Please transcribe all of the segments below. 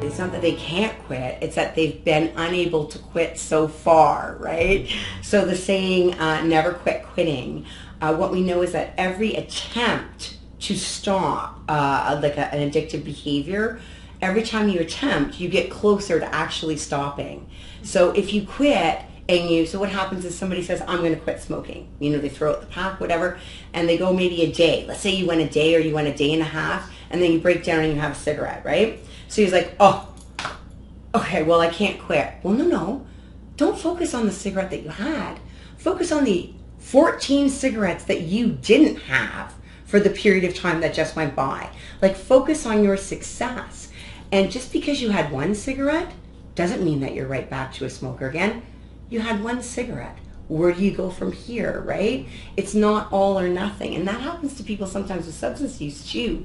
it's not that they can't quit, it's that they've been unable to quit so far, right? So the saying, never quit quitting, what we know is that every attempt to stop like an addictive behavior, every time you attempt, you get closer to actually stopping. So if you quit, so what happens is somebody says, I'm going to quit smoking. You know, they throw out the pack, whatever, and they go maybe a day. Let's say you went a day or you went a day and a half, and then you break down and you have a cigarette, right? So he's like, oh, okay, well, I can't quit. Well, no. Don't focus on the cigarette that you had. Focus on the 14 cigarettes that you didn't have for the period of time that just went by. Like, focus on your success. And just because you had one cigarette doesn't mean that you're right back to a smoker again. You had one cigarette. Where do you go from here, right? It's not all or nothing. And that happens to people sometimes with substance use too.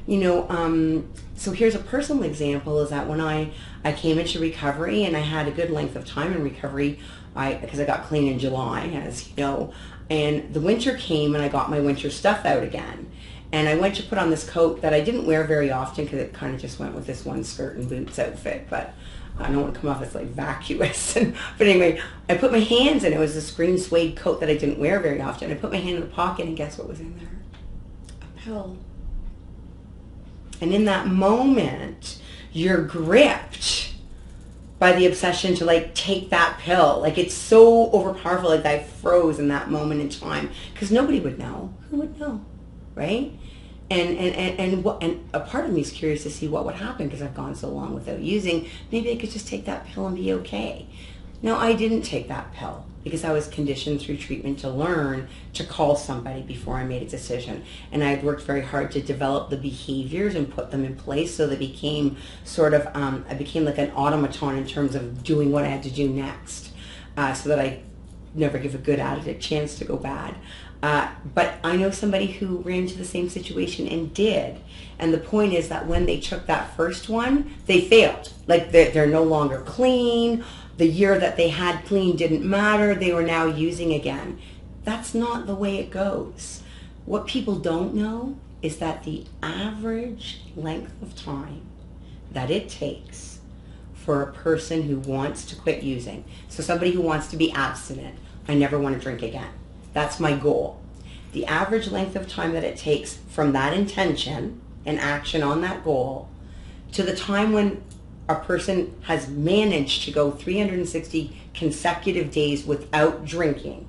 You know, so here's a personal example is that when I came into recovery and I had a good length of time in recovery, because I got clean in July, as you know, and the winter came and I got my winter stuff out again. And I went to put on this coat that I didn't wear very often because it kind of just went with this one skirt and boots outfit, but I don't want to come off as like vacuous. But anyway, I put my hands in. It was this green suede coat that I didn't wear very often. I put my hand in the pocket and guess what was in there? A pill. And in that moment, you're gripped by the obsession to like take that pill. Like it's so overpowerful, like I froze in that moment in time because nobody would know. Who would know, right? And a part of me is curious to see what would happen because I've gone so long without using. Maybe I could just take that pill and be okay. No, I didn't take that pill because I was conditioned through treatment to learn to call somebody before I made a decision. And I had worked very hard to develop the behaviors and put them in place so they became sort of, I became like an automaton in terms of doing what I had to do next so that I never give a good addict a chance to go bad. But I know somebody who ran into the same situation and did. And the point is that when they took that first one, they failed. Like they're no longer clean. The year that they had clean didn't matter. They were now using again. That's not the way it goes. What people don't know is that the average length of time that it takes for a person who wants to quit using, so somebody who wants to be abstinent, I never want to drink again. That's my goal. The average length of time that it takes from that intention and action on that goal to the time when a person has managed to go 360 consecutive days without drinking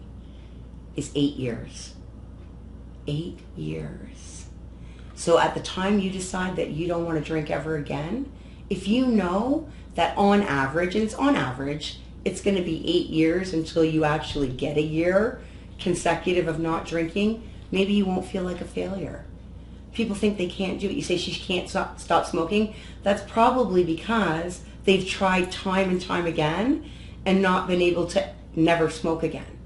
is 8 years. 8 years. So at the time you decide that you don't want to drink ever again, if you know that on average, and it's on average, it's going to be 8 years until you actually get a year consecutive of not drinking, maybe you won't feel like a failure. People think they can't do it. You say she can't stop smoking. That's probably because they've tried time and time again and not been able to never smoke again.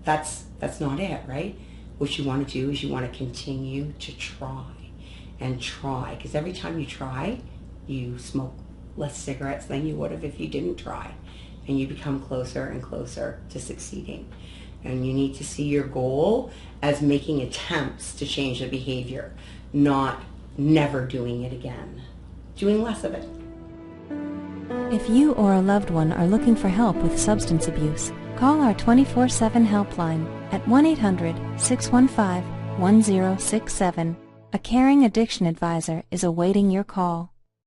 That's not it, right? What you want to do is you want to continue to try and try, because every time you try, you smoke less cigarettes than you would have if you didn't try, and you become closer and closer to succeeding. And you need to see your goal as making attempts to change the behavior, not never doing it again. Doing less of it. If you or a loved one are looking for help with substance abuse, call our 24/7 helpline at 1-800-615-1067. A caring addiction advisor is awaiting your call.